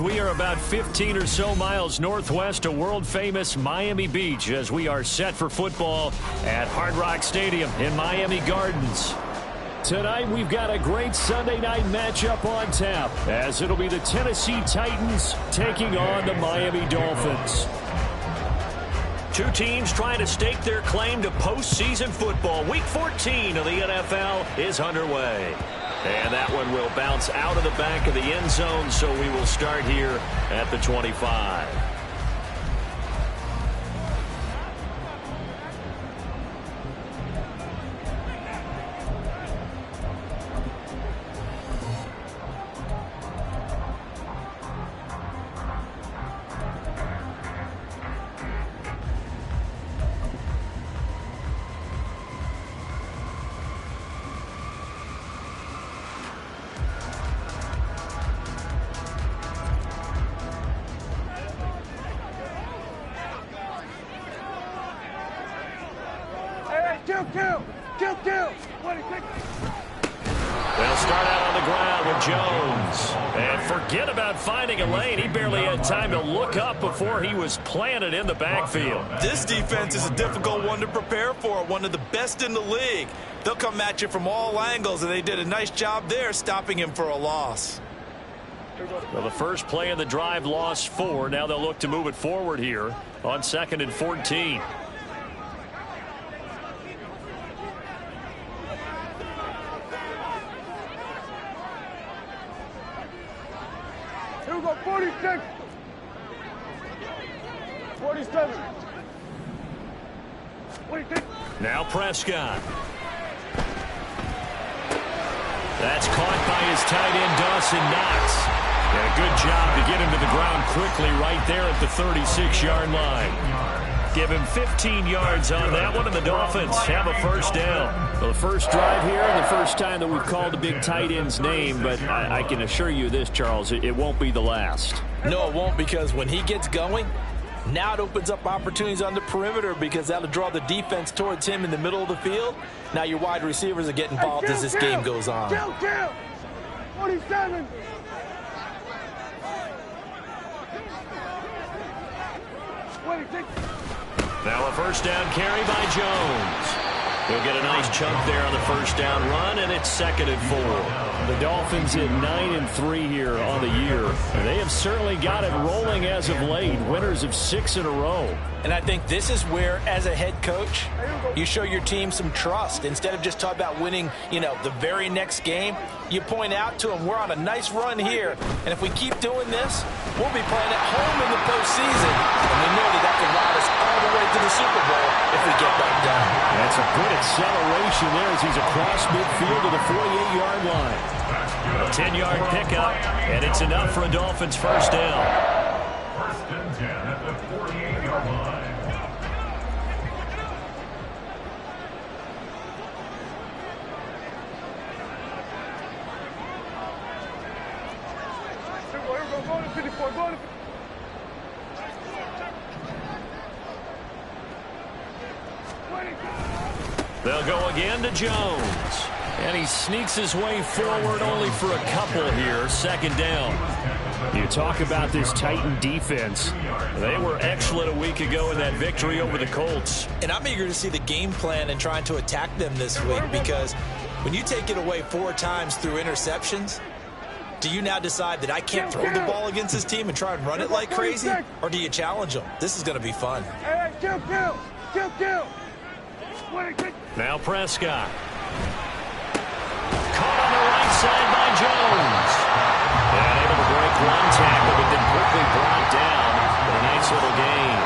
We are about 15 or so miles northwest of world-famous Miami Beach as we are set for football at Hard Rock Stadium in Miami Gardens. Tonight, we've got a great Sunday night matchup on tap, as it'll be the Tennessee Titans taking on the Miami Dolphins. Two teams trying to stake their claim to postseason football. Week 14 of the NFL is underway. And that one will bounce out of the back of the end zone, so we will start here at the 25. They'll start out on the ground with Jones. And forget about finding a lane. He barely had time to look up before he was planted in the backfield. This defense is a difficult one to prepare for, one of the best in the league. They'll come at you from all angles, and they did a nice job there stopping him for a loss. Well, the first play of the drive lost 4. Now they'll look to move it forward here on 2nd and 14. Here we go, 46. 47. 46. Now Prescott. That's caught by his tight end, Dawson Knox. And a good job to get him to the ground quickly right there at the 36-yard line. Give him 15 yards on that one, and the Dolphins have a first down. Well, the first drive here and the first time that we've called the big tight end's name, but I can assure you this, Charles, it won't be the last. No, it won't, because when he gets going, now it opens up opportunities on the perimeter because that'll draw the defense towards him in the middle of the field. Now your wide receivers are getting involved as this game goes on. 47. Now a first down carry by Jones. He'll get a nice chunk there on the first down run, and it's 2nd and 4. The Dolphins at 9-3 here on the year. And they have certainly got it rolling as of late. Winners of 6 in a row. And I think this is where, as a head coach, you show your team some trust. Instead of just talking about winning, the very next game, you point out to them, we're on a nice run here. And if we keep doing this, we'll be playing at home in the postseason. And we know that can ride us all the way to the Super Bowl if we get that done. That's a good acceleration there as he's across midfield to the 48-yard line. A 10-yard pickup, and it's enough for a Dolphins first down. First and 10 at the 48-yard line. They'll go again to Jones. And he sneaks his way forward only for a couple here. 2nd down. You talk about this Titan defense. They were excellent a week ago in that victory over the Colts. And I'm eager to see the game plan and trying to attack them this week, because when you take it away 4 times through interceptions, do you now decide that I can't throw the ball against this team and try and run it like crazy? Or do you challenge them? This is going to be fun. Now Prescott. Caught on the right side by Jones. And able to break one tackle, but then quickly brought down for a nice little gain.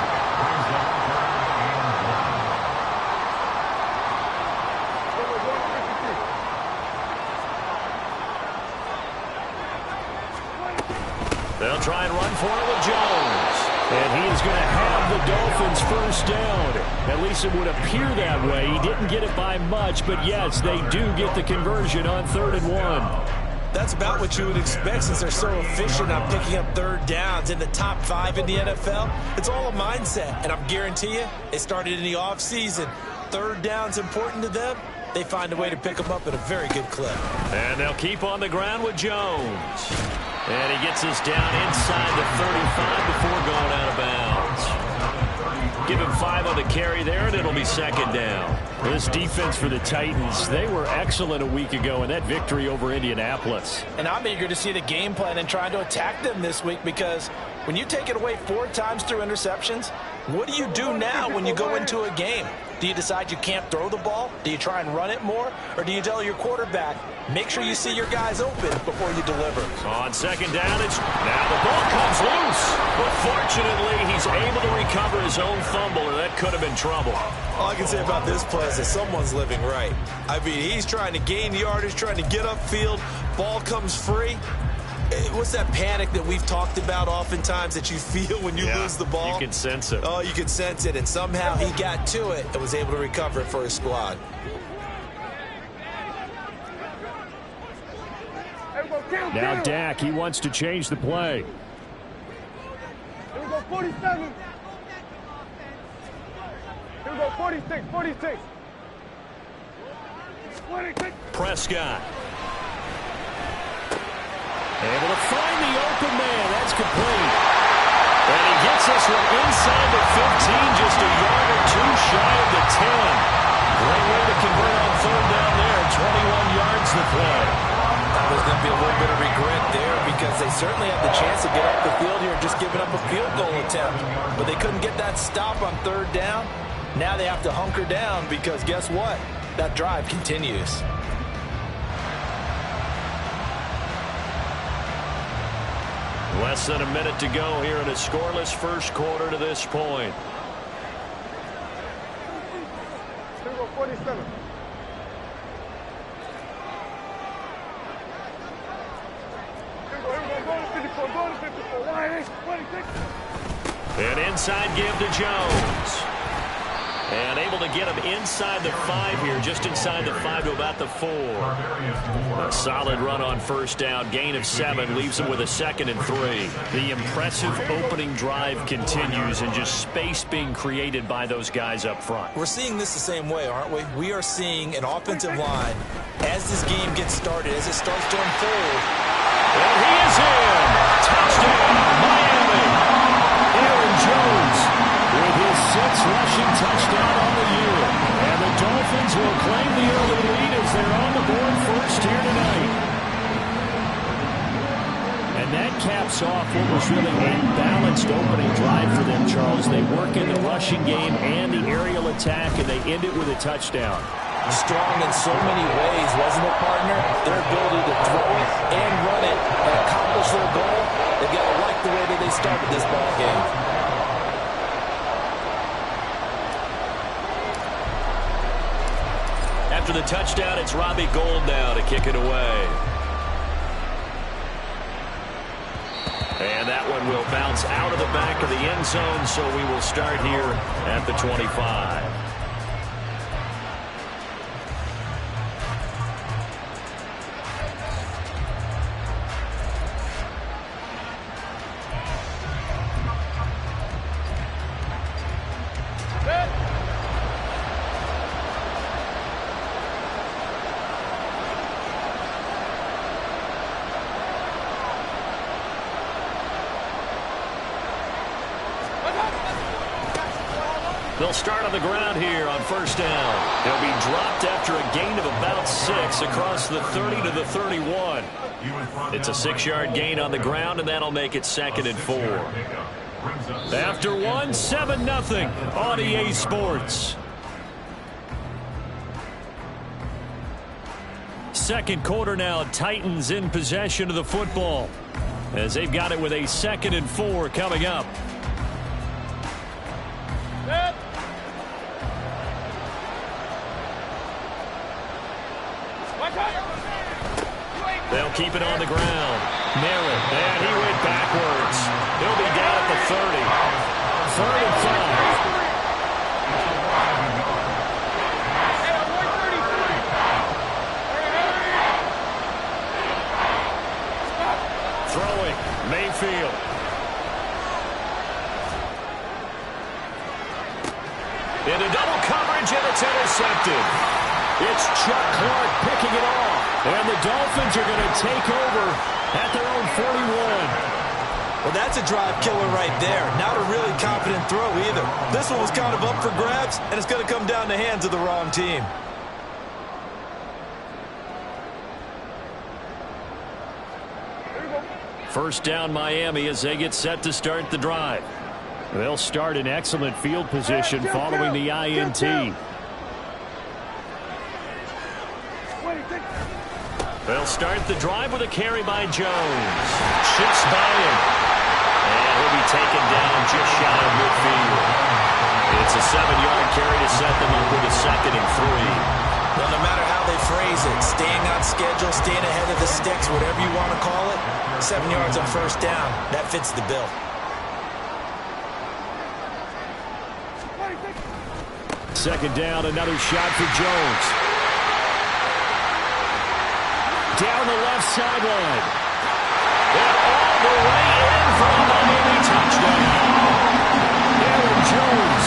They'll try and run for it with Jones. And he is going to have the Dolphins first down. At least it would appear that way. He didn't get it by much, but yes, they do get the conversion on 3rd and 1. That's about what you would expect since they're so efficient on picking up 3rd downs in the top 5 in the NFL. It's all a mindset, and I'm guarantee you, it started in the offseason. 3rd down's important to them. They find a way to pick them up at a very good clip. And they'll keep on the ground with Jones. And he gets us down inside the 35 before going out of bounds. Give him 5 on the carry there, and it'll be second down. This defense for the Titans, they were excellent a week ago in that victory over Indianapolis. And I'm eager to see the game plan and trying to attack them this week, because when you take it away 4 times through interceptions, what do you do now when you go into a game? Do you decide you can't throw the ball? Do you try and run it more? Or do you tell your quarterback, make sure you see your guys open before you deliver? On second down, now the ball comes loose. But fortunately, he's able to recover his own fumble, or that could have been trouble. All I can say about this play is that someone's living right. I mean, he's trying to gain yardage, trying to get upfield. Ball comes free. What's that panic that we've talked about oftentimes that you feel when you lose the ball? You can sense it. Oh, you can sense it, and somehow he got to it and was able to recover it for his squad. Now Dak, he wants to change the play. Here we go, 47. Here we go, 46, 46. 26. Prescott. Able to find the open man. That's complete. And he gets us from inside the 15, just a yard or 2 shy of the 10. Great way to convert on third down there. 21 yards the play. There's going to be a little bit of regret there, because they certainly had the chance to get off the field here and just giving up a field goal attempt. But they couldn't get that stop on third down. Now they have to hunker down, because guess what? That drive continues. Less than a minute to go here in a scoreless first quarter to this point. Here we go, 47. Here we go, go to 54, go to 54. 26. An inside give to Jones. And able to get him inside the 5 here, just inside the 5 to about the 4. A solid run on first down, gain of 7, leaves him with a 2nd and 3. The impressive opening drive continues, and just space being created by those guys up front. We're seeing this the same way, aren't we? We are seeing an offensive line as this game gets started, as it starts to unfold. And he is in. Touchdown, Miami. Aaron Jones with his 6th rushing touchdown on the year. And the Dolphins will claim the early lead as they're on the board first here tonight. And that caps off what was really a balanced opening drive for them, Charles. They work in the rushing game and the aerial attack, and they end it with a touchdown. Strong in so many ways, wasn't it, partner? Their ability to throw it and run it and accomplish their goal. They've got to like the way that they started this ball game. After the touchdown, it's Robbie Gould now to kick it away. And that one will bounce out of the back of the end zone, so we will start here at the 25. They'll start on the ground here on first down. They'll be dropped after a gain of about 6 across the 30 to the 31. It's a 6-yard gain on the ground, and that'll make it 2nd and 4. After 1, 7-0 on EA Sports. Second quarter now, Titans in possession of the football, as they've got it with a 2nd and 4 coming up. They'll keep it on the ground. Merritt, and he went backwards. He'll be down at the 30. 3rd and 5. Throwing, Mayfield. Into double coverage, and it's intercepted. It's Chuck Clark picking it off. And the Dolphins are going to take over at their own 41. That's a drive killer right there. Not a really confident throw either. This one was kind of up for grabs, and it's going to come down the hands of the wrong team. First down Miami as they get set to start the drive. They'll start in excellent field position following the INT. They'll start the drive with a carry by Jones. Shifts by him. And he'll be taken down just shy of midfield. It's a 7-yard carry to set them up with a 2nd and 3. Well, no matter how they phrase it, staying on schedule, staying ahead of the sticks, whatever you want to call it, 7 yards on first down, that fits the bill. Second down, another shot for Jones. Down the left sideline. And all the way in for a Miami touchdown. Aaron Jones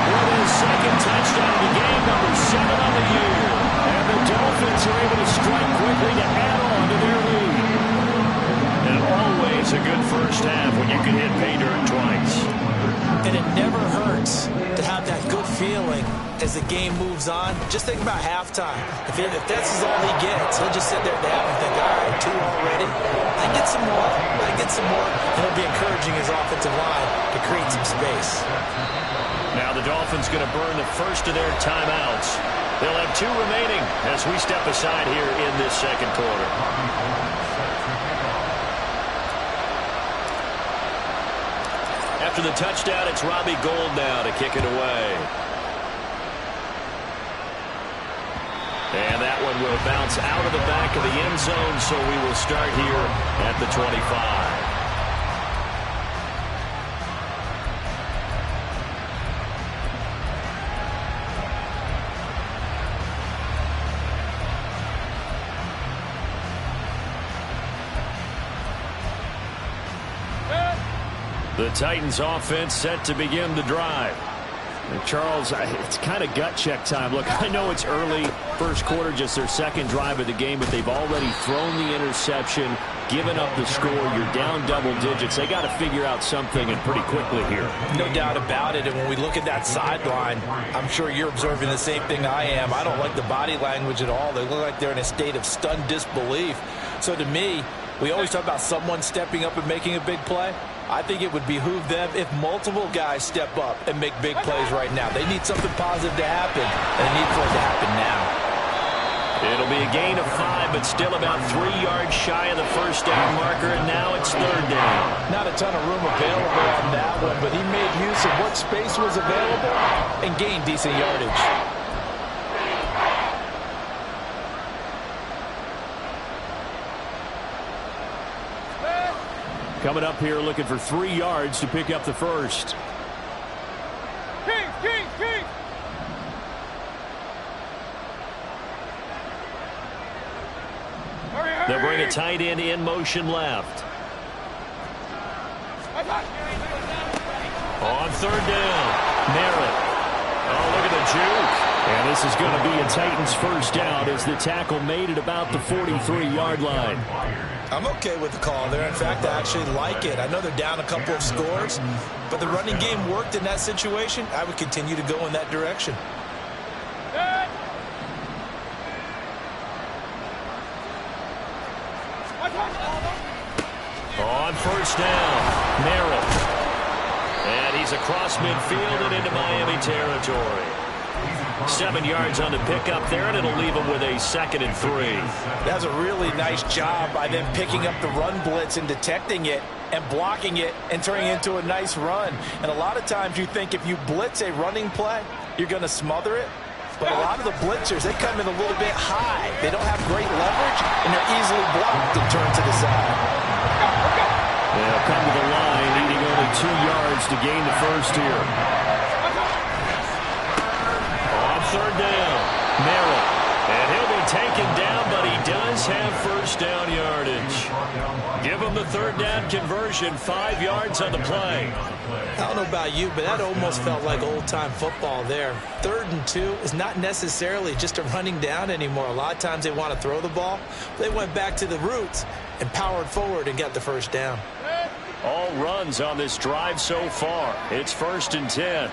with his 2nd touchdown of the game, number 7 on the year. And the Dolphins are able to strike quickly to add on to their lead. And always a good first half when you can hit pay dirt twice. And it never hurts to have that good feeling as the game moves on. Just think about halftime. If that's all he gets, he'll just sit there at the half and think, all right, 2 already. I get some more. And it'll be encouraging his offensive line to create some space. Now the Dolphins going to burn the first of their timeouts. They'll have 2 remaining as we step aside here in this second quarter. After the touchdown, it's Robbie Gould now to kick it away. And that one will bounce out of the back of the end zone, so we will start here at the 25. The Titans offense set to begin the drive. And Charles, it's kind of gut check time. Look, I know it's early, first quarter, just their 2nd drive of the game, but they've already thrown the interception, given up the score. You're down double digits. They got to figure out something, and pretty quickly here. No doubt about it. And when we look at that sideline, I'm sure you're observing the same thing I am. I don't like the body language at all. They look like they're in a state of stunned disbelief. So to me, we always talk about someone stepping up and making a big play. I think it would behoove them if multiple guys step up and make big plays right now. They need something positive to happen, and they need for it to happen now. It'll be a gain of 5, but still about 3 yards shy of the first down marker, and now it's 3rd down. Not a ton of room available on that one, but he made use of what space was available and gained decent yardage. Coming up here looking for 3 yards to pick up the first. King! They'll bring a tight end in motion left. On 3rd down, Merritt. Oh, look at the juke. And this is going to be a Titans first down as the tackle made it about the 43-yard line. I'm okay with the call there. In fact, I actually like it. I know they're down a couple of scores, but the running game worked in that situation. I would continue to go in that direction. On first down, Merritt. And he's across midfield and into Miami territory. 7 yards on the pickup there, and it'll leave him with a 2nd and 3. That's a really nice job by them picking up the run blitz and detecting it and blocking it and turning it into a nice run. And a lot of times you think if you blitz a running play, you're going to smother it. But a lot of the blitzers, they come in a little bit high. They don't have great leverage, and they're easily blocked and turned to the side. They'll come to the line, needing only 2 yards to gain the first here. On 3rd down, Merritt. And he'll be taken down, but he does have first down yardage. Give him the 3rd down conversion, 5 yards on the play. I don't know about you, but that almost felt like old-time football there. 3rd and 2 is not necessarily just a running down anymore. A lot of times they want to throw the ball. They went back to the roots and powered forward and got the first down. All runs on this drive so far. It's 1st and 10.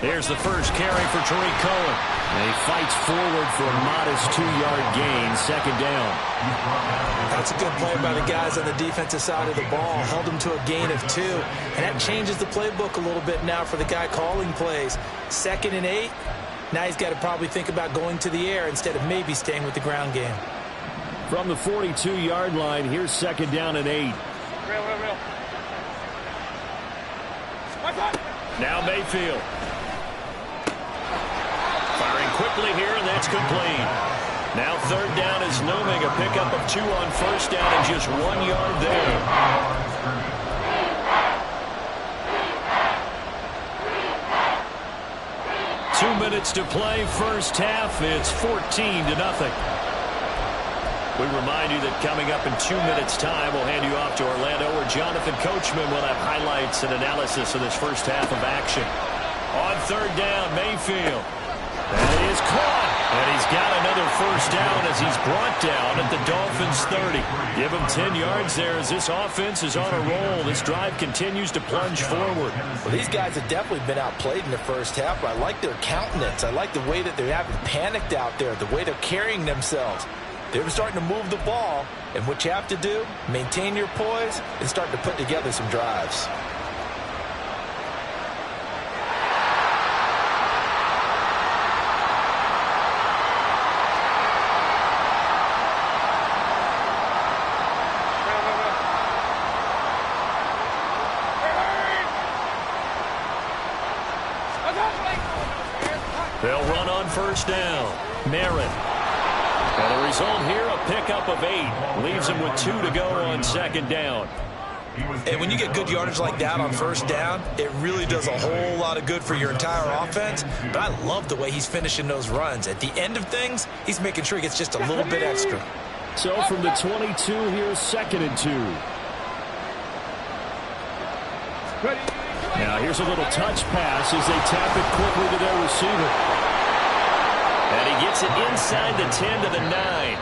Here's the first carry for Tariq Cohen. And he fights forward for a modest 2-yard gain, 2nd down. That's a good play by the guys on the defensive side of the ball. Held them to a gain of 2. And that changes the playbook a little bit now for the guy calling plays. 2nd and 8. Now he's got to probably think about going to the air instead of maybe staying with the ground game. From the 42-yard line, here's 2nd down and 8. Real. Now Mayfield. Firing quickly here, and that's complete. Now 3rd down is looming. A pickup of 2 on 1st down and just 1 yard there. 2 minutes to play, first half. It's 14-0. We remind you that coming up in 2 minutes' time, we'll hand you off to Orlando, where Jonathan Coachman will have highlights and analysis of this first half of action. On 3rd down, Mayfield. That is caught. And he's got another first down as he's brought down at the Dolphins' 30. Give him 10 yards there as this offense is on a roll. This drive continues to plunge forward. Well, these guys have definitely been outplayed in the first half, but I like their countenance. I like the way that they haven't panicked out there, the way they're carrying themselves. They're starting to move the ball, and what you have to do, maintain your poise and start to put together some drives. They'll run on 1st down. Merritt. And the result here, a pickup of 8. Leaves him with 2 to go on 2nd down. And when you get good yardage like that on 1st down, it really does a whole lot of good for your entire offense. But I love the way he's finishing those runs. At the end of things, he's making sure he gets just a little bit extra. So from the 22, here's 2nd and 2. Now here's a little touch pass as they tap it quickly to their receiver. And he gets it inside the 10 to the 9.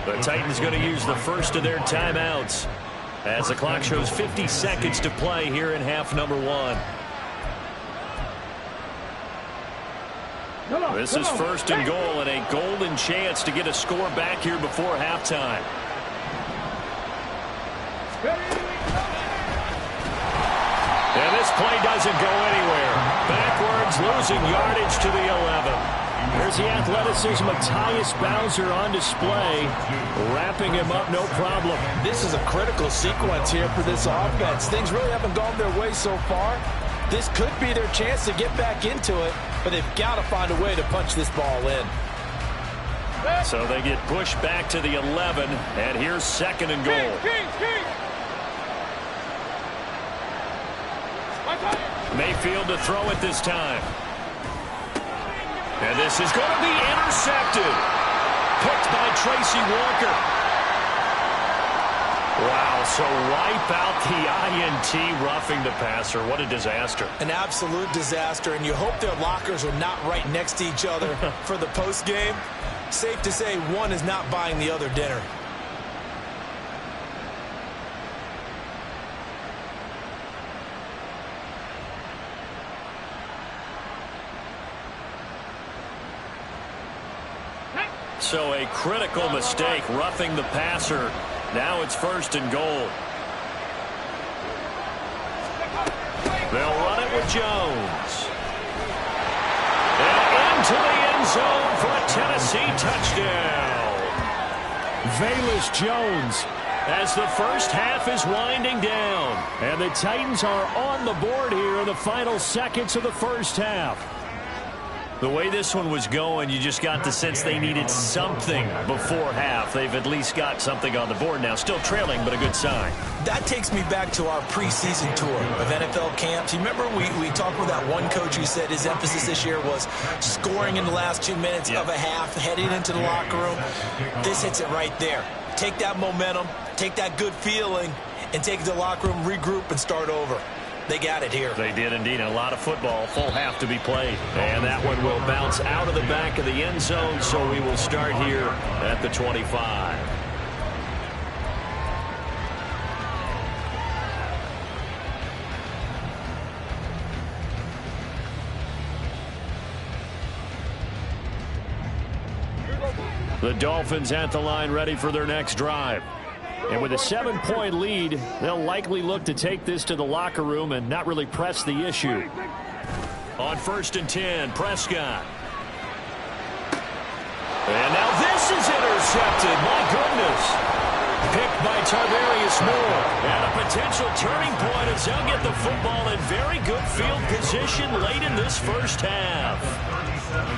The Titans going to use the first of their timeouts as the clock shows 50 seconds to play here in half number 1. This is 1st and goal and a golden chance to get a score back here before halftime. And this play doesn't go anywhere. Backwards, losing yardage to the 11. There's the athleticism of Tyus Bowser on display. Wrapping him up, no problem. This is a critical sequence here for this offense. Things really haven't gone their way so far. This could be their chance to get back into it, but they've got to find a way to punch this ball in. So they get pushed back to the 11, and here's 2nd and goal. Mayfield to throw it this time. And this is going to be intercepted. Picked by Tracy Walker. Wow, so wipe out the INT, roughing the passer. What a disaster. An absolute disaster, and you hope their lockers are not right next to each other for the postgame. Safe to say one is not buying the other dinner. So a critical mistake, roughing the passer. Now it's 1st and goal. They'll run it with Jones. And into the end zone for a Tennessee touchdown. Velus Jones as the first half is winding down. And the Titans are on the board here in the final seconds of the first half. The way this one was going, you just got the sense they needed something before half. They've at least got something on the board now. Still trailing, but a good sign. That takes me back to our preseason tour of NFL camps. You remember we talked with that one coach who said his emphasis this year was scoring in the last 2 minutes of a half, heading into the locker room. This hits it right there. Take that momentum, take that good feeling, and take it to the locker room, regroup, and start over. They got it here. They did indeed. A lot of football, full half to be played. And that one will bounce out of the back of the end zone, so we will start here at the 25. The Dolphins at the line ready for their next drive. And with a 7-point lead, they'll likely look to take this to the locker room and not really press the issue. On 1st and 10, Prescott. And now this is intercepted. My goodness. Picked by Tarvarius Moore. And a potential turning point as they'll get the football in very good field position late in this first half.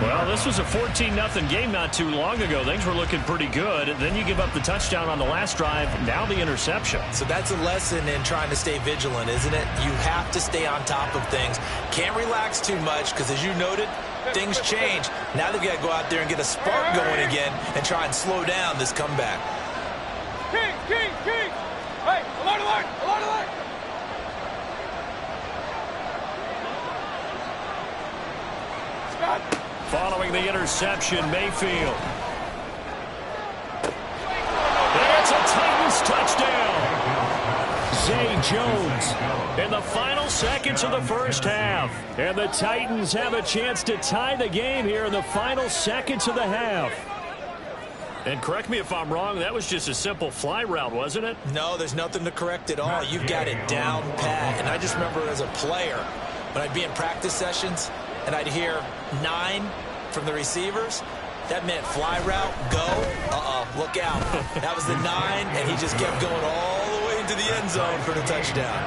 Well, this was a 14-0 game not too long ago. Things were looking pretty good. And then you give up the touchdown on the last drive. Now the interception. So that's a lesson in trying to stay vigilant, isn't it? You have to stay on top of things. Can't relax too much because, as you noted, things change. Now they've got to go out there and get a spark going again and try and slow down this comeback. King! Hey, alert, alert, alert, alert! Scott! Following the interception, Mayfield. And it's a Titans touchdown. Zay Jones in the final seconds of the first half. And the Titans have a chance to tie the game here in the final seconds of the half. And correct me if I'm wrong, that was just a simple fly route, wasn't it? No, there's nothing to correct at all. You've got it down pat. And I just remember as a player, when I'd be in practice sessions and I'd hear 9 from the receivers, that meant fly route, go, look out. That was the 9, and he just kept going all the way into the end zone for the touchdown.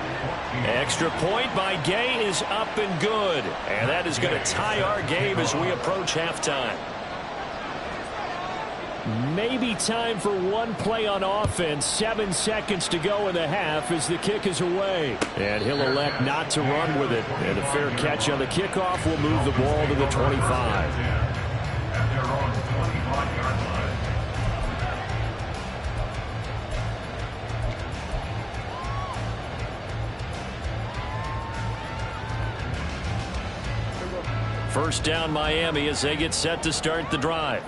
Extra point by Gay is up and good. And that is going to tie our game as we approach halftime. Maybe time for one play on offense. 7 seconds to go in the half as the kick is away. And he'll elect not to run with it. And a fair catch on the kickoff will move the ball to the 25. First down Miami as they get set to start the drive.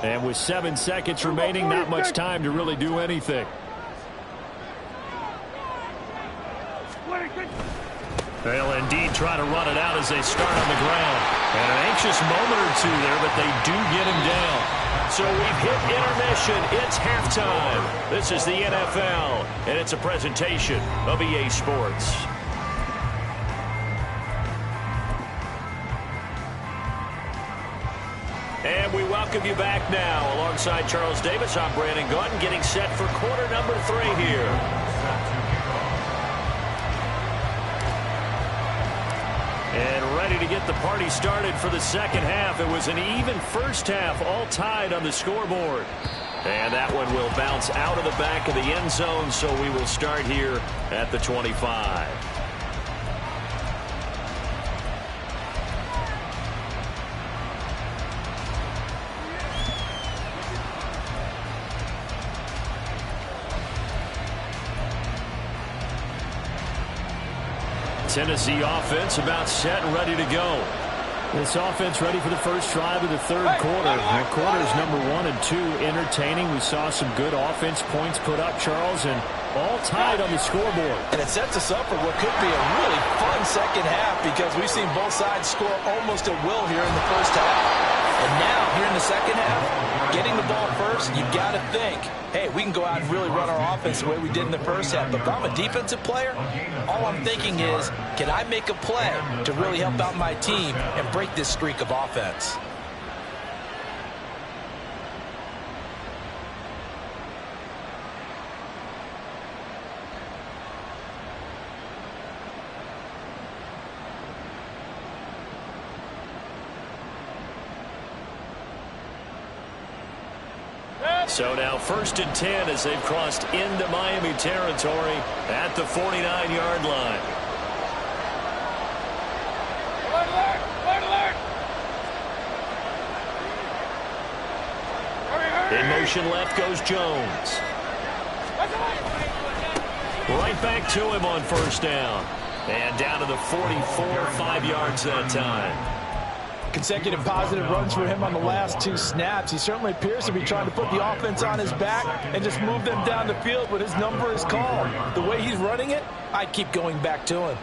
And with 7 seconds remaining, not much time to really do anything. They'll indeed try to run it out as they start on the ground. And an anxious moment or two there, but they do get him down. So we've hit intermission. It's halftime. This is the NFL, and it's a presentation of EA Sports. And we welcome you back now. Alongside Charles Davis, I'm Brandon Gaudin, getting set for quarter number 3 here. And ready to get the party started for the second half. It was an even first half, all tied on the scoreboard. And that one will bounce out of the back of the end zone, so we will start here at the 25. Tennessee offense about set and ready to go. This offense ready for the first drive of the third quarter. And quarters number 1 and 2 entertaining. We saw some good offense points put up, Charles, and all tied on the scoreboard. And it sets us up for what could be a really fun second half because we've seen both sides score almost at will here in the first half. And now, here in the second half, getting the ball first, you've got to think, hey, we can go out and really run our offense the way we did in the first half. But if I'm a defensive player, all I'm thinking is, can I make a play to really help out my team and break this streak of offense? So now 1st and 10 as they've crossed into Miami territory at the 49-yard line. Alert, alert, alert, alert! Hurry, hurry! In motion left goes Jones. Right back to him on first down. And down to the 44, 5 yards that time. Consecutive positive runs for him on the last 2 snaps. He certainly appears to be trying to put the offense on his back and just move them down the field when his number is called. The way he's running it, I keep going back to him.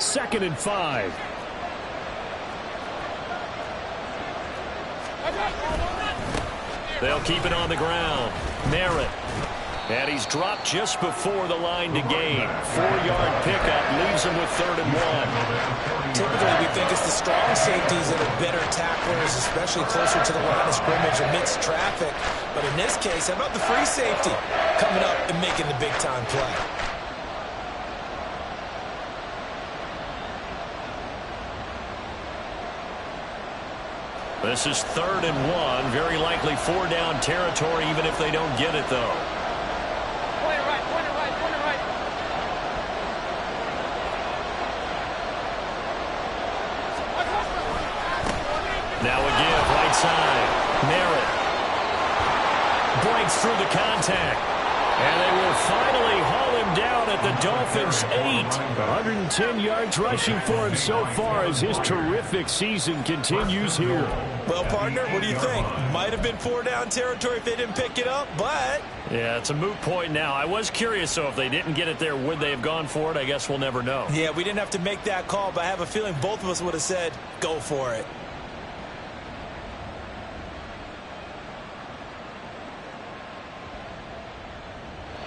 2nd and 5. They'll keep it on the ground. Merritt. And he's dropped just before the line to gain. 4-yard pickup leaves him with 3rd and 1. Typically, we think it's the strong safeties that are better tacklers, especially closer to the line of scrimmage amidst traffic. But in this case, how about the free safety coming up and making the big-time play? This is 3rd and 1. Very likely 4-down territory, even if they don't get it, though. Now a give, right side. Merritt breaks through the contact. And they will finally haul him down at the Dolphins' 8. 110 yards rushing for him so far as his terrific season continues here. Well, partner, what do you think? Might have been 4-down territory if they didn't pick it up, but... Yeah, it's a moot point now. I was curious, so if they didn't get it there, would they have gone for it? I guess we'll never know. Yeah, we didn't have to make that call, but I have a feeling both of us would have said, go for it.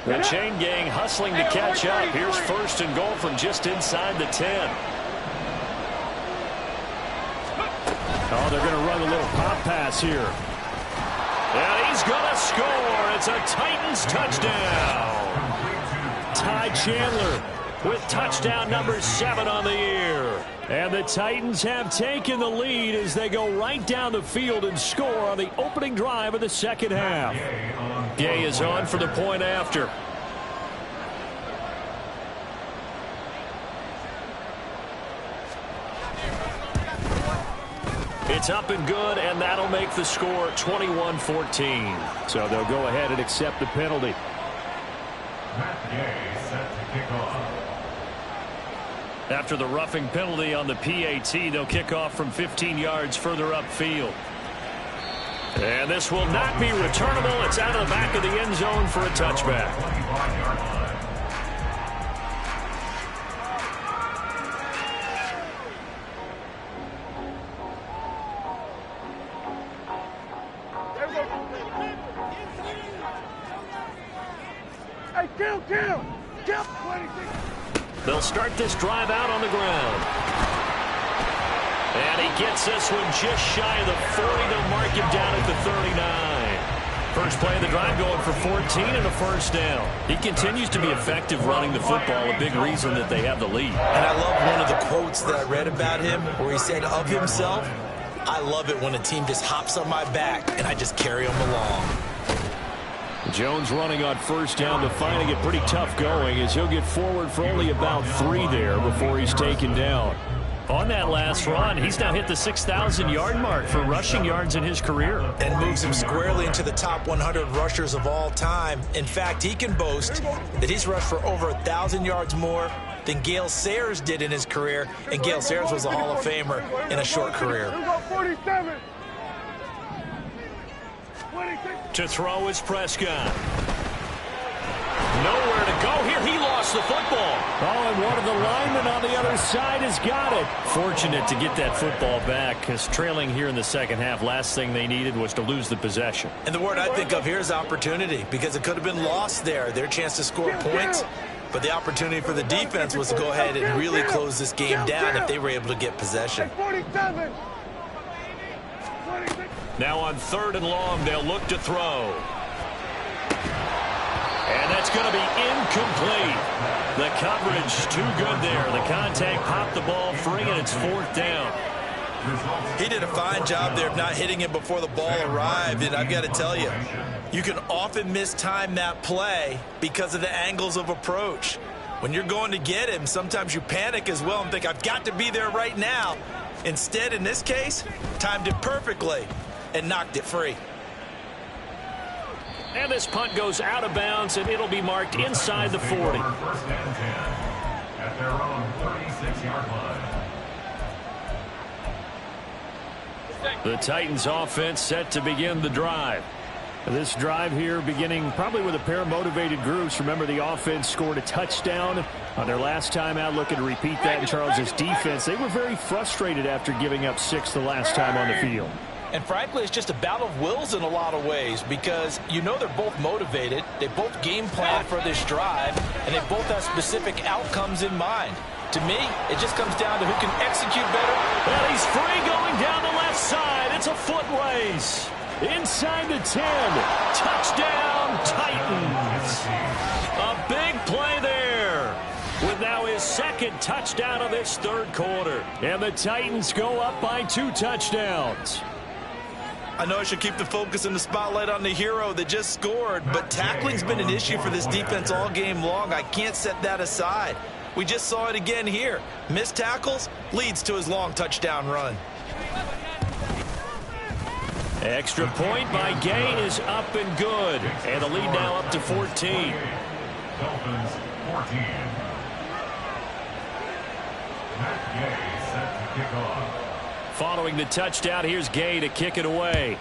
The chain gang hustling to catch up. Here's 1st and goal from just inside the 10. Oh, they're going to run a little pop pass here. And he's going to score. It's a Titans touchdown. Ty Chandler with touchdown number 7 on the year. And the Titans have taken the lead as they go right down the field and score on the opening drive of the 2nd half. Gay is on for the point after. It's up and good, and that'll make the score 21-14. So they'll go ahead and accept the penalty. Matt Gay set to kick off. After the roughing penalty on the PAT, they'll kick off from 15 yards further upfield. And this will not be returnable. It's out of the back of the end zone for a touchback. Hey, kill! 26. They'll start this drive out on the ground. And he gets this one just shy of the 40. They'll mark him down at the 39. First play of the drive going for 14 and a 1st down. He continues to be effective running the football, a big reason that they have the lead. And I love one of the quotes that I read about him where he said of himself, I love it when a team just hops on my back and I just carry them along. Jones running on 1st down, but finding it pretty tough going as he'll get forward for only about 3 there before he's taken down. On that last run, he's now hit the 6,000-yard mark for rushing yards in his career. And moves him squarely into the top 100 rushers of all time. In fact, he can boast that he's rushed for over 1,000 yards more than Gale Sayers did in his career. And Gale Sayers was a Hall of Famer in a short career. 47. To throw is Prescott. Nowhere to go here. He lost the football. Oh, and one of the linemen on the other side has got it. Fortunate to get that football back because trailing here in the 2nd half, last thing they needed was to lose the possession. And the word I think of here is opportunity because it could have been lost there. Their chance to score points. But the opportunity for the defense was to go ahead and really close this game down if they were able to get possession. 47. Now on 3rd and long, they'll look to throw. And that's going to be incomplete. The coverage too good there. The contact popped the ball free, and it's 4th down. He did a fine job there of not hitting it before the ball arrived, and I've got to tell you, you can often mistime that play because of the angles of approach. When you're going to get him, sometimes you panic as well and think, I've got to be there right now. Instead, in this case, timed it perfectly and knocked it free. And this punt goes out of bounds, and it'll be marked inside the 40. First and 10 at their own 36-yard line. The Titans offense set to begin the drive. This drive here beginning probably with a pair of motivated groups. Remember, the offense scored a touchdown on their last time out, looking to repeat that in Charles' defense. They were very frustrated after giving up 6 the last time on the field. And frankly, it's just a battle of wills in a lot of ways because you know they're both motivated. They both game plan for this drive, and they both have specific outcomes in mind. To me, it just comes down to who can execute better. And he's free going down the left side. It's a foot race. Inside the 10. Touchdown, Titans. A big play there with now his second touchdown of this third quarter. And the Titans go up by 2 touchdowns. I know I should keep the focus and the spotlight on the hero that just scored, but tackling's been an issue for this defense all game long. I can't set that aside. We just saw it again here. Missed tackles leads to his long touchdown run. Extra point by Gay is up and good. And the lead now up to 14. Dolphins 14. Matt Gay set to kick off. Following the touchdown, here's Gay to kick it away.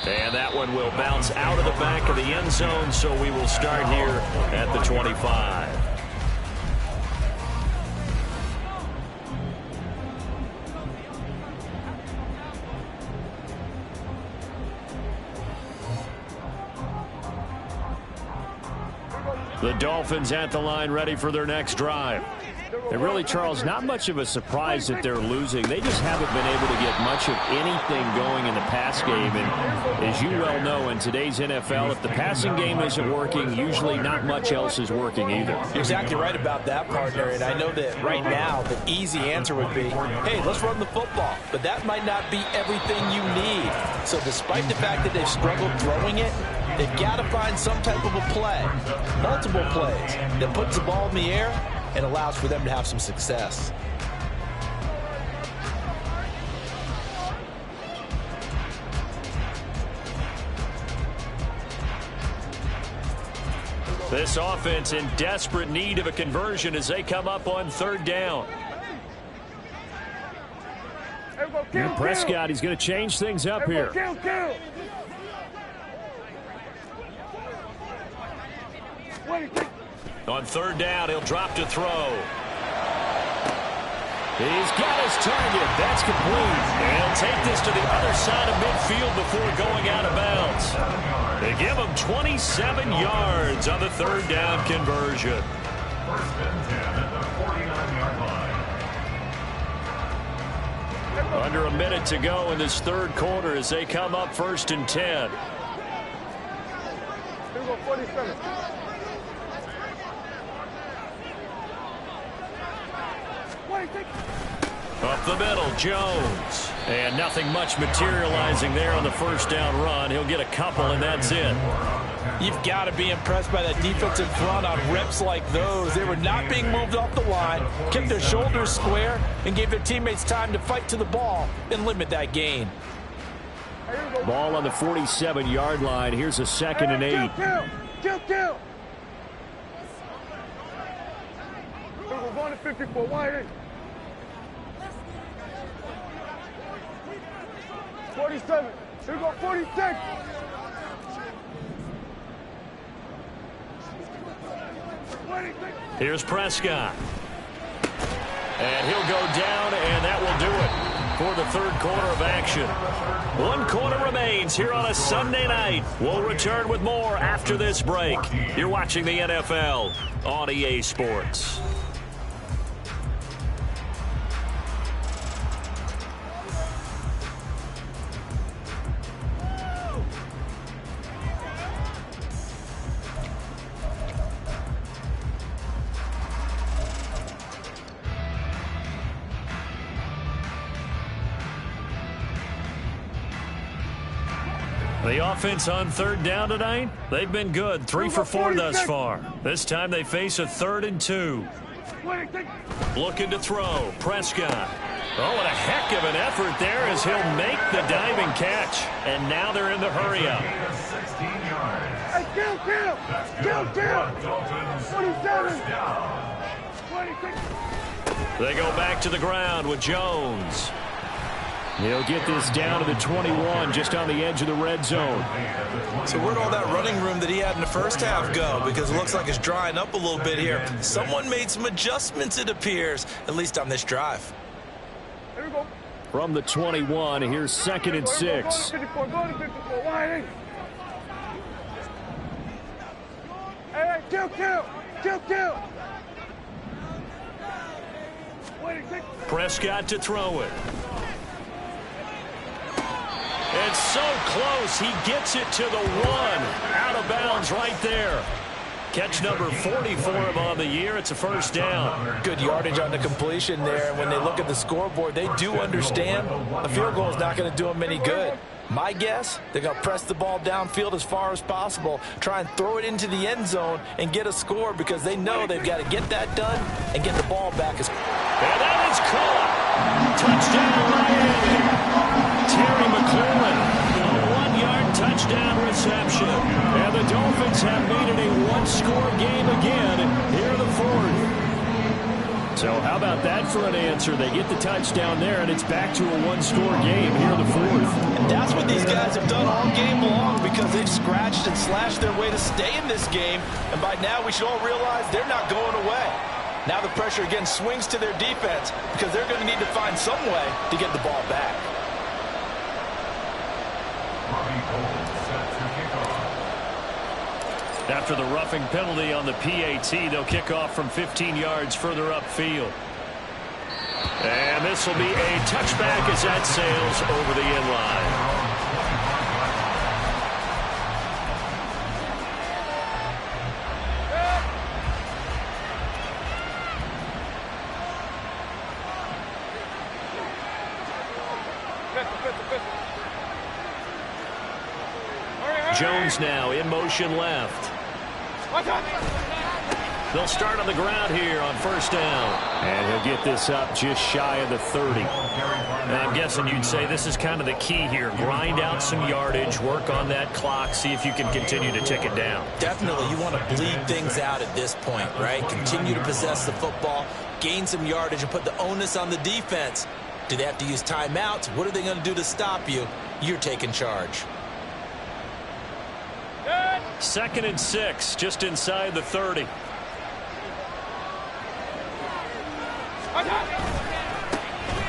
And that one will bounce out of the back of the end zone, so we will start here at the 25. The Dolphins at the line, ready for their next drive. And really, Charles, not much of a surprise that they're losing. They just haven't been able to get much of anything going in the pass game. And as you well know, in today's NFL, if the passing game isn't working, usually not much else is working either. You're exactly right about that, partner. And I know that right now the easy answer would be, hey, let's run the football. But that might not be everything you need. So despite the fact that they've struggled throwing it, they've got to find some type of a play, multiple plays, that puts the ball in the air and allows for them to have some success. This offense in desperate need of a conversion as they come up on third down. And Prescott, he's going to change things up here. On third down, he'll drop to throw. He's got his target. That's complete. And he'll take this to the other side of midfield before going out of bounds. They give him 27 yards on the third down conversion. First and 10 at the 49-yard line. Under a minute to go in this third quarter as they come up first and 10. Here we go, 47. Up the middle, Jones. And nothing much materializing there on the first down run. He'll get a couple, and that's it. You've got to be impressed by that defensive front on reps like those. They were not being moved off the line, kept their shoulders square, and gave their teammates time to fight to the ball and limit that gain. Ball on the 47-yard line. Here's a 2nd and 8. Kill. We're going to 54. Wide in. 47. Here we go, 46. Here's Prescott. And he'll go down, and that will do it for the third quarter of action. 1 quarter remains here on a Sunday night. We'll return with more after this break. You're watching the NFL on EA Sports. The offense on third down tonight, they've been good. 3 for 4 thus far. This time they face a 3rd and 2. Looking to throw. Prescott. Oh, what a heck of an effort there as he'll make the diving catch. And now they're in the hurry up. 16 yards. Hey, kill. 47. 26. They go back to the ground with Jones. He'll get this down to the 21, just on the edge of the red zone. So where'd all that running room that he had in the first half go? Because it looks like it's drying up a little bit here. Someone made some adjustments, it appears, at least on this drive. Here we go. From the 21, here's 2nd and 6. Go to 54, go to 54. Wide. Hey, kill. Prescott to throw it. It's so close. He gets it to the 1. Out of bounds right there. Catch number 40 for him on the year. It's a first down. Good yardage on the completion there. And when they look at the scoreboard, they do understand a field goal is not going to do them any good. My guess, they're going to press the ball downfield as far as possible, try and throw it into the end zone and get a score because they know they've got to get that done and get the ball back. And that is caught. Touchdown, Miami. Terry McLaurin, a 1-yard touchdown reception. And the Dolphins have made it a one-score game again here in the 4th. So how about that for an answer? They get the touchdown there, and it's back to a one-score game here in the 4th. And that's what these guys have done all game long because they've scratched and slashed their way to stay in this game. And by now, we should all realize they're not going away. Now the pressure again swings to their defense because they're going to need to find some way to get the ball back. After the roughing penalty on the PAT, they'll kick off from 15 yards further upfield. And this will be a touchback as that sails over the end line. Jones now in motion left. They'll start on the ground here on first down. And he'll get this up just shy of the 30. And I'm guessing you'd say this is kind of the key here. Grind out some yardage, work on that clock, see if you can continue to tick it down. Definitely, you want to bleed things out at this point, right? Continue to possess the football, gain some yardage, and put the onus on the defense. Do they have to use timeouts? What are they going to do to stop you? You're taking charge. 2nd and 6, just inside the 30.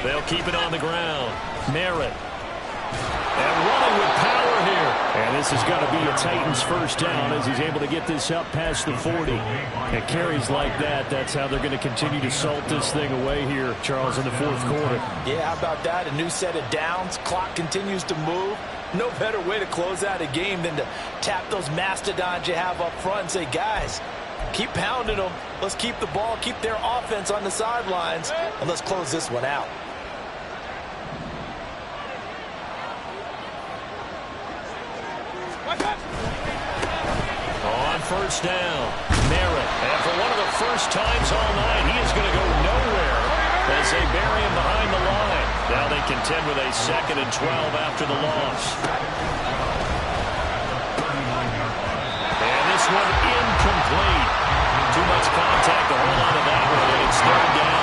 They'll keep it on the ground. Merritt. And running with power here. And this is going to be a Titans first down as he's able to get this up past the 40. And carries like that, that's how they're going to continue to salt this thing away here, Charles, in the 4th quarter. Yeah, how about that? A new set of downs. Clock continues to move. No better way to close out a game than to tap those mastodons you have up front and say, guys, keep pounding them. Let's keep the ball, keep their offense on the sidelines, and let's close this one out. On first down, Merritt. And for one of the first times all night, he is going to go nowhere as they bury him behind the line. Now they contend with a 2nd and 12 after the loss. And this one incomplete. Too much contact to hold on to that one, and it's 3rd down.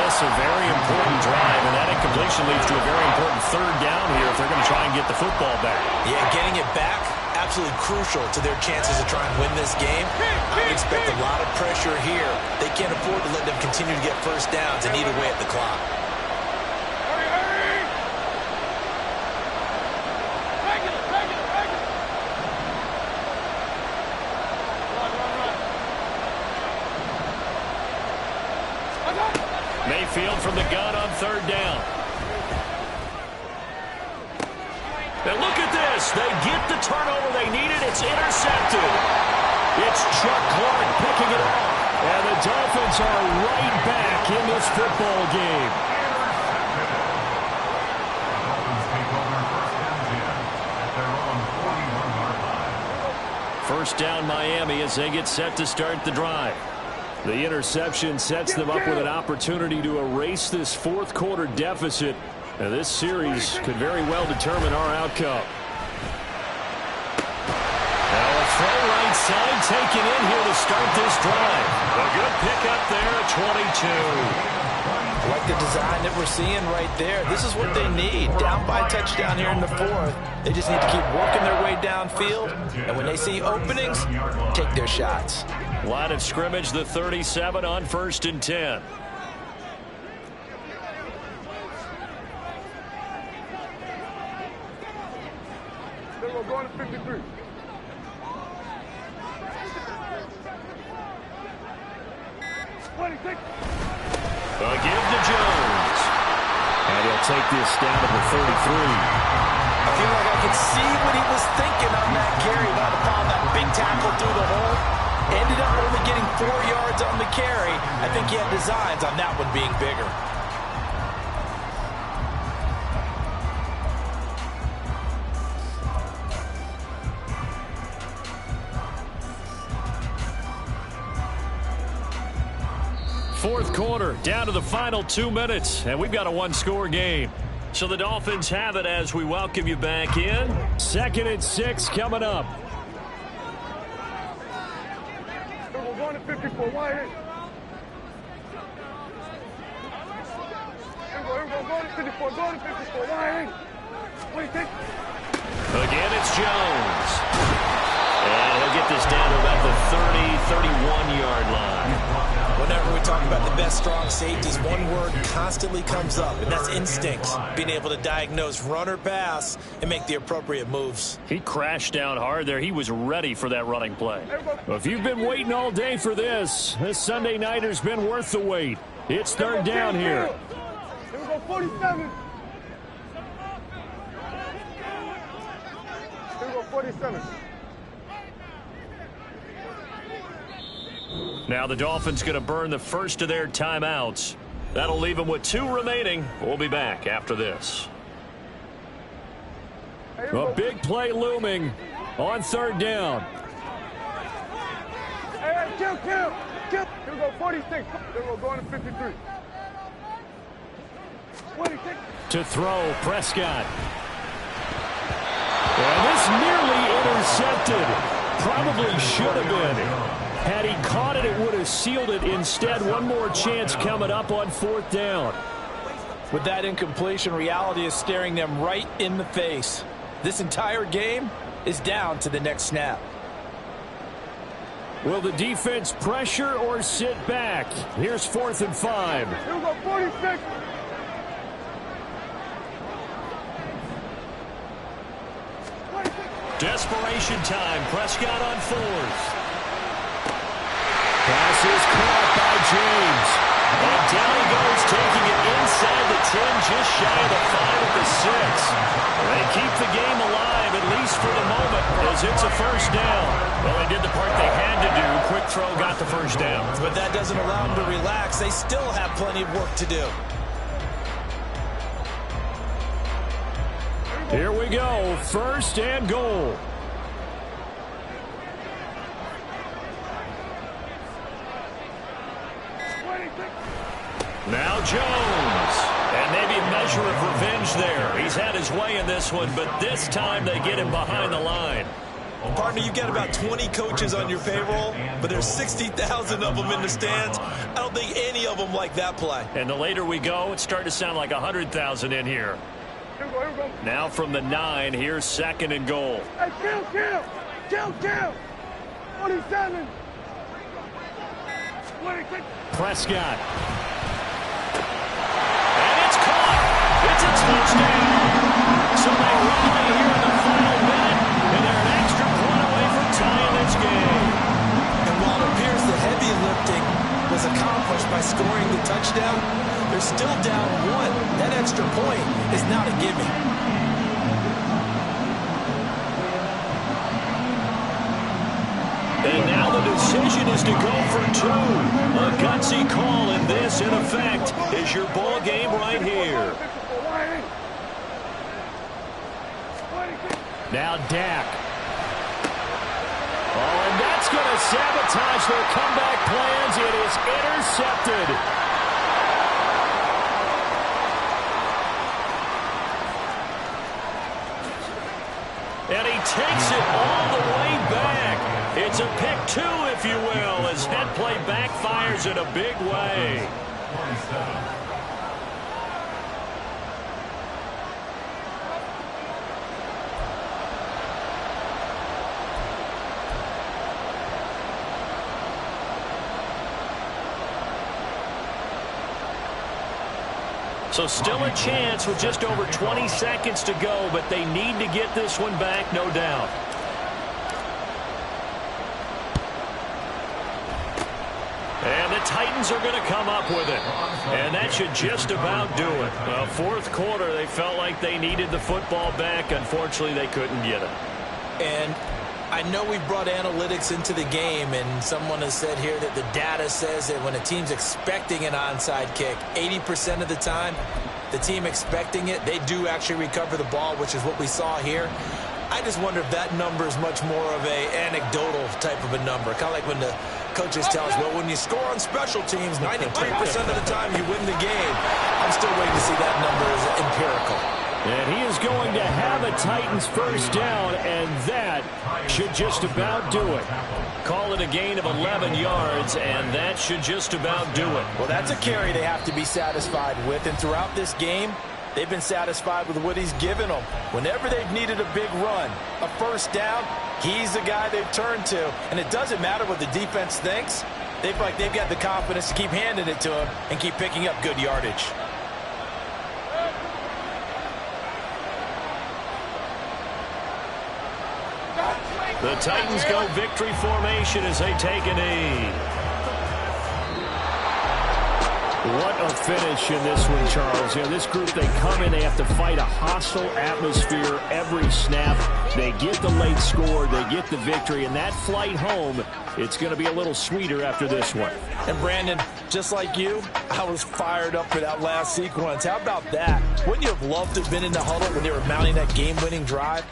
This is a very important drive, and that incompletion leads to a very important 3rd down here if they're going to try and get the football back. Yeah, getting it back, absolutely crucial to their chances to try and win this game. I would expect a lot of pressure here. They can't afford to let them continue to get first downs and eat away at the clock. Mayfield from the gun on 3rd down. And look at this. They get the turnover they needed. It's intercepted. It's Chuck Clark picking it off. And the Dolphins are right back in this football game. First down Miami as they get set to start the drive. The interception sets them up with an opportunity to erase this 4th quarter deficit. Now this series could very well determine our outcome. Now a throw right side taken in here to start this drive. A good pickup there at 22. Like the design that we're seeing right there. This is what they need. Down by a touchdown here in the fourth. They just need to keep working their way downfield. And when they see openings, take their shots. Line of scrimmage, the 37 on 1st and 10. We're going to 53. A give to Jones. And he'll take this down to the 33. I feel like I could see what he was thinking on that carry. About to follow that big tackle through the hole. Ended up only getting 4 yards on the carry. I think he had designs on that one being bigger. Fourth quarter, down to the final 2 minutes, and we've got a one-score game. So the Dolphins have it as we welcome you back in. 2nd and 6 coming up. We're going to 54. Wide in. We're going to 54. Going to 54. Wide in. What do you think? Again, it's Jones. And he'll get this down to about the 30, 31-yard line. Whenever we talk about the best strong safeties, one word constantly comes up, and that's instincts. Being able to diagnose run or pass and make the appropriate moves. He crashed down hard there. He was ready for that running play. Well, if you've been waiting all day for this Sunday nighter's been worth the wait. It's 3rd down here. Here we go, 47. Here we go, 47. Now the Dolphins going to burn the first of their timeouts. That'll leave them with 2 remaining. We'll be back after this. A big play looming on 3rd down. Hey, kill. Here we go, 46. Here we go, going to 53. 26. To throw, Prescott. And this nearly intercepted. Probably should have been. Had he caught it, it would have sealed it. Instead, one more chance coming up on 4th down. With that incompletion, reality is staring them right in the face. This entire game is down to the next snap. Will the defense pressure or sit back? Here's 4th and 5. Here we go, 46. Desperation time. Prescott on 4th. Pass is caught by James. And down he goes, taking it inside the 10, just shy of the 5 at the 6. They keep the game alive, at least for the moment, as it's a 1st down. Well, they did the part they had to do. Quick throw got the 1st down. But that doesn't allow them to relax. They still have plenty of work to do. Here we go, 1st and goal. Now Jones. And maybe a measure of revenge there. He's had his way in this one, but this time they get him behind the line. Partner, you got about 20 coaches on your payroll, but there's 60,000 of them in the stands. I don't think any of them like that play. And the later we go, it's starting to sound like 100,000 in here. Here we go. Now from the 9, here's 2nd and goal. Hey, kill. 47. 26. Prescott. And it's caught. It's a touchdown. So they rally here in the final minute, and they're an extra point away from tying this game. And while it appears the heavy lifting was accomplished by scoring the touchdown, they're still down 1. That extra point is not a gimme. And now the decision is to go for 2. A gutsy call, and this, in effect, is your ball game right here. Now Dak. Oh, and that's going to sabotage their comeback plans. It is intercepted. And he takes it all the way back. It's a pick 2, if you will, as head play backfires in a big way. So still a chance with just over 20 seconds to go, but they need to get this one back, no doubt. And the Titans are going to come up with it. And that should just about do it. Fourth quarter, they felt like they needed the football back. Unfortunately, they couldn't get it. And I know we brought analytics into the game, and someone has said here that the data says that when a team's expecting an onside kick, 80% of the time, the team expecting it, they do actually recover the ball, which is what we saw here. I just wonder if that number is much more of a anecdotal type of a number. Kind of like when the coaches tell us, well, when you score on special teams, 93% of the time you win the game. I'm still waiting to see that number as empirical. And he is going to have a Titans first down, and that should just about do it. Call it a gain of 11 yards, and that should just about do it. Well, that's a carry they have to be satisfied with, and throughout this game, they've been satisfied with what he's given them. Whenever they've needed a big run, a first down, he's the guy they've turned to. And it doesn't matter what the defense thinks. They feel like they've got the confidence to keep handing it to him and keep picking up good yardage. The Titans go victory formation as they take a knee. What a finish in this one, Charles. You know, this group, they come in, they have to fight a hostile atmosphere every snap. They get the late score, they get the victory, and that flight home, it's going to be a little sweeter after this one. And Brandon, just like you, I was fired up for that last sequence. How about that? Wouldn't you have loved to have been in the huddle when they were mounting that game-winning drive?